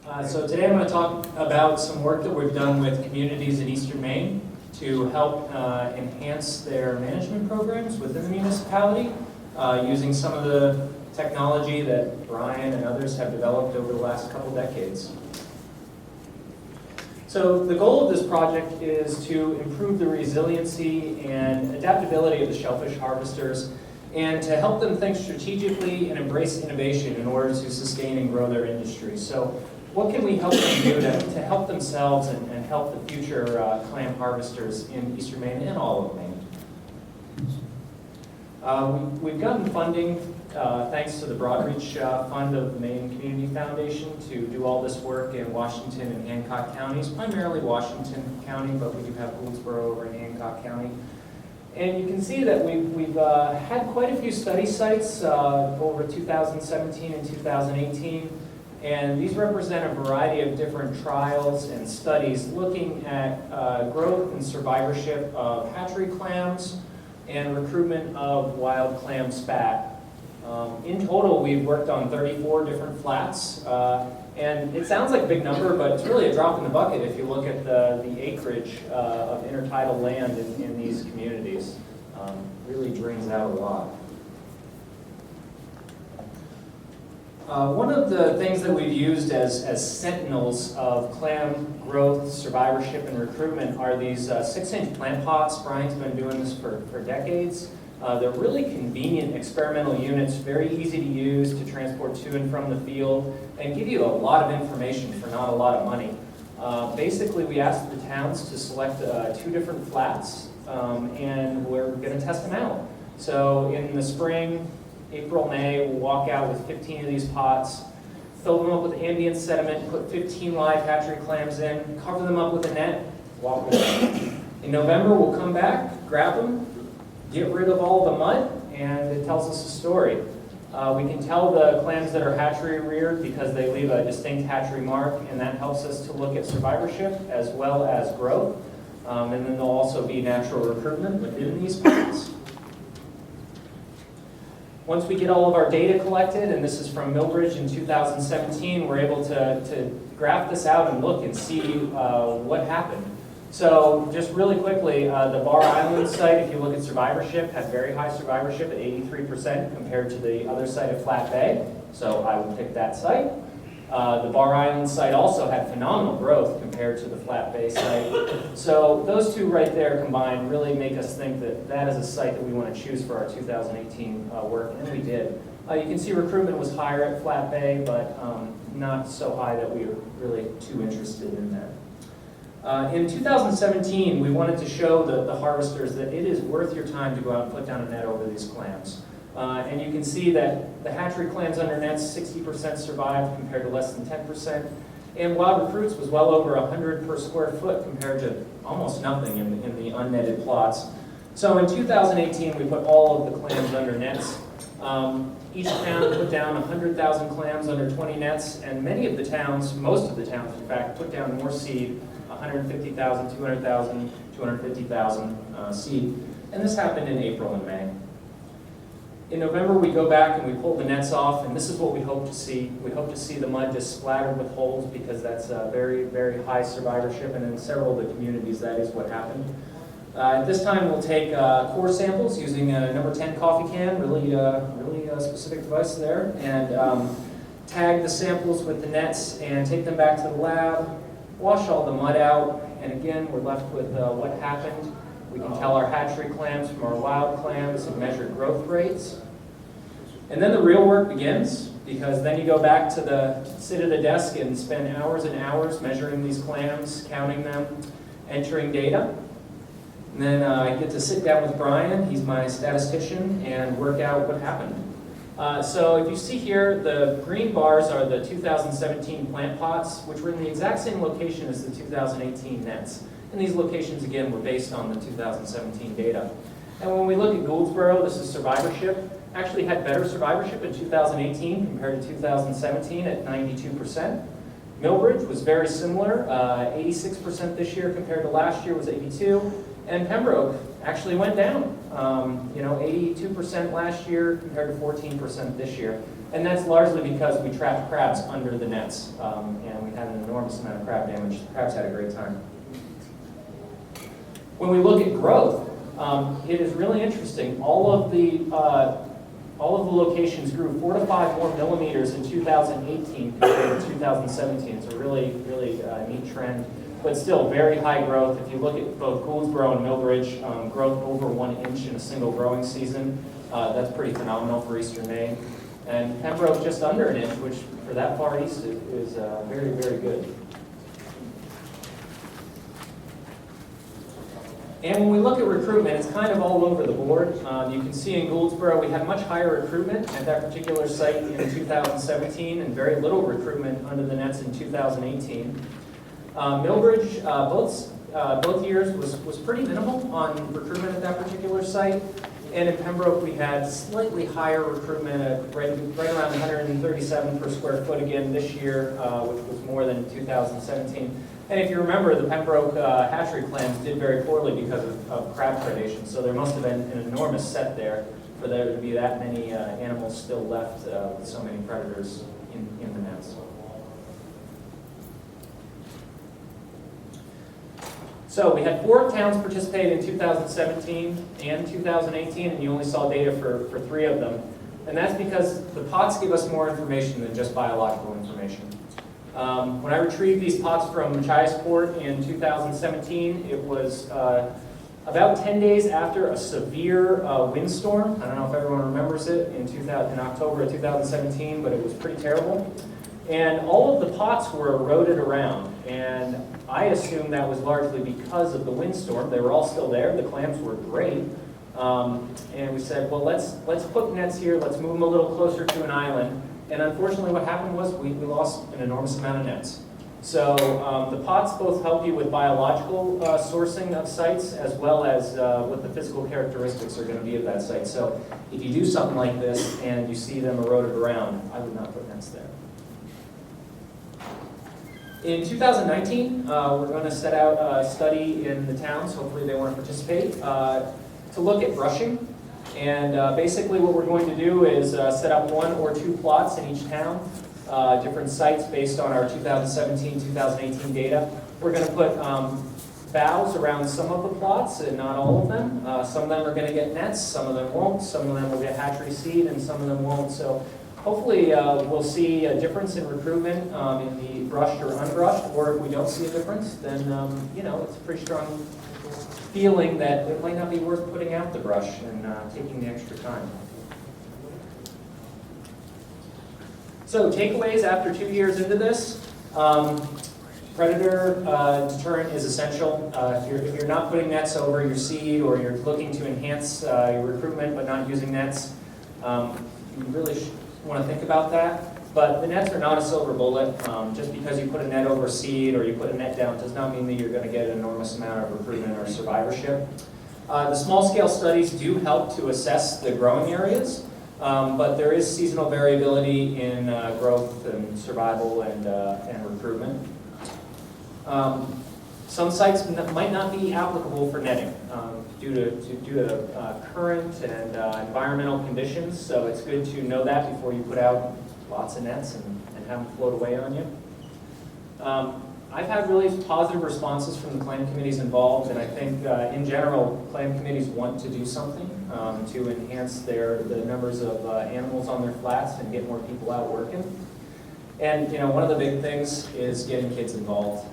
So today I'm going to talk about some work that we've done with communities in Eastern Maine to help enhance their management programs within the municipality using some of the technology that Brian and others have developed over the last couple decades. So the goal of this project is to improve the resiliency and adaptability of the shellfish harvesters and to help them think strategically and embrace innovation in order to sustain and grow their industry. So what can we help them do to help themselves and help the future clam harvesters in Eastern Maine and all of Maine? We've gotten funding thanks to the Broadreach Fund of the Maine Community Foundation to do all this work in Washington and Hancock counties, primarily Washington County, but we do have Goldsboro over in Hancock County. And you can see that we've had quite a few study sites over 2017 and 2018, and these represent a variety of different trials and studies looking at growth and survivorship of hatchery clams and recruitment of wild clam spat. In total, we've worked on 34 different flats, and it sounds like a big number, but it's really a drop in the bucket if you look at the acreage of intertidal land in these communities. Really drains out a lot. One of the things that we've used as sentinels of clam growth, survivorship, and recruitment are these 6-inch plant pots. Brian's been doing this for decades. They're really convenient experimental units, very easy to use to transport to and from the field, and give you a lot of information for not a lot of money. Basically, we asked the towns to select 2 different flats, and we're going to test them out. So in the spring, April, May, we'll walk out with 15 of these pots, fill them up with ambient sediment, put 15 live hatchery clams in, cover them up with a net, walk away. In November, we'll come back, grab them, get rid of all the mud, and it tells us a story. We can tell the clams that are hatchery reared because they leave a distinct hatchery mark, and that helps us to look at survivorship as well as growth. And then there'll also be natural recruitment within these ponds. Once we get all of our data collected, and this is from Millbridge in 2017, we're able to graph this out and look and see what happened. So just really quickly, the Bar Island site, if you look at survivorship, had very high survivorship at 83% compared to the other site at Flat Bay. So I would pick that site. The Bar Island site also had phenomenal growth compared to the Flat Bay site. So those two right there combined really make us think that that is a site that we want to choose for our 2018 work, and we did. You can see recruitment was higher at Flat Bay, but not so high that we were really too interested in that. In 2017, we wanted to show the harvesters that it is worth your time to go out and put down a net over these clams. And you can see that the hatchery clams under nets, 60% survived compared to less than 10%. And wild recruits was well over 100 per square foot compared to almost nothing in the unnetted plots. So in 2018, we put all of the clams under nets. Each town put down 100,000 clams under 20 nets, and many of the towns, most of the towns in fact, put down more seed, 150,000, 200,000, 250,000 seed. And this happened in April and May. In November, we go back and we pull the nets off, and this is what we hope to see. We hope to see the mud just splattered with holes because that's very, very high survivorship, and in several of the communities, that is what happened. At this time, we'll take core samples using a number 10 coffee can, really specific device there, and tag the samples with the nets and take them back to the lab, wash all the mud out, and again, we're left with what happened. We can tell our hatchery clams from our wild clams and measure growth rates. And then the real work begins, because then you go back to sit at a desk and spend hours and hours measuring these clams, counting them, entering data. And then I get to sit down with Brian, he's my statistician, and work out what happened. So if you see here, the green bars are the 2017 plant pots, which were in the exact same location as the 2018 nets. And these locations, again, were based on the 2017 data. And when we look at Goldsboro, this is survivorship, actually had better survivorship in 2018 compared to 2017 at 92%. Millbridge was very similar, 86% this year compared to last year was 82. And Pembroke actually went down, 82% last year compared to 14% this year. And that's largely because we trapped crabs under the nets, and we had an enormous amount of crab damage. The crabs had a great time. When we look at growth, it is really interesting. All of the locations grew 4 to 5 more millimeters in 2018 compared to 2017. It's a really neat trend, but still very high growth. If you look at both Gouldsboro and Millbridge, growth over 1 inch in a single growing season, that's pretty phenomenal for Eastern Maine. And Pembroke just under an inch, which for that far east is very, very good. And when we look at recruitment, it's kind of all over the board. You can see in Gouldsboro we had much higher recruitment at that particular site in 2017 and very little recruitment under the nets in 2018. Millbridge, both years was pretty minimal on recruitment at that particular site. And in Pembroke we had slightly higher recruitment at right around 137 per square foot again this year, which was more than 2017. And if you remember, the Pembroke hatchery clams did very poorly because of crab predation, so there must have been an enormous set there for there to be that many animals still left with so many predators in the nets. So we had 4 towns participate in 2017 and 2018, and you only saw data for 3 of them. And that's because the pots give us more information than just biological information. When I retrieved these pots from Chiasport in 2017, it was about 10 days after a severe windstorm. I don't know if everyone remembers it in October of 2017, but it was pretty terrible. And all of the pots were eroded around, and I assumed that was largely because of the windstorm. They were all still there. The clams were great. And we said, well, let's put nets here. Let's move them a little closer to an island. And unfortunately, what happened was we lost an enormous amount of nets. So the pots both help you with biological sourcing of sites as well as what the physical characteristics are going to be of that site. So if you do something like this and you see them eroded around, I would not put nets there. In 2019, we're going to set out a study in the towns, hopefully they want to participate, to look at brushing. And basically what we're going to do is set up 1 or 2 plots in each town, different sites based on our 2017-2018 data. We're going to put boughs around some of the plots and not all of them. Some of them are going to get nets, some of them won't, some of them will get hatchery seed, and some of them won't. So hopefully we'll see a difference in recruitment in the brushed or unbrushed, or if we don't see a difference, then it's a pretty strong feeling that it might not be worth putting out the brush and taking the extra time. So takeaways after 2 years into this. Predator deterrent is essential. If you're not putting nets over your seed, or you're looking to enhance your recruitment but not using nets, you really want to think about that. But the nets are not a silver bullet. Just because you put a net over seed or you put a net down does not mean that you're going to get an enormous amount of recruitment or survivorship. The small-scale studies do help to assess the growing areas, but there is seasonal variability in growth and survival and recruitment. Some sites might not be applicable for netting due to current and environmental conditions, so it's good to know that before you put out lots of nets and have them float away on you. I've had really positive responses from the clam committees involved, and I think in general, clam committees want to do something to enhance the numbers of animals on their flats and get more people out working. And one of the big things is getting kids involved.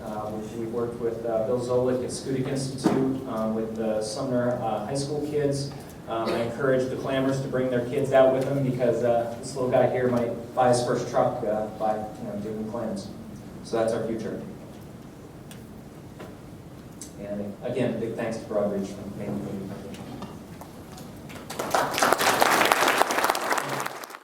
We've worked with Bill Zolik at Eastern Institute, with the Sumner High School kids. I encourage the clammers to bring their kids out with them, because this little guy here might buy his first truck by doing clams. So that's our future. And again, big thanks to Broadreach from Maine Community Foundation.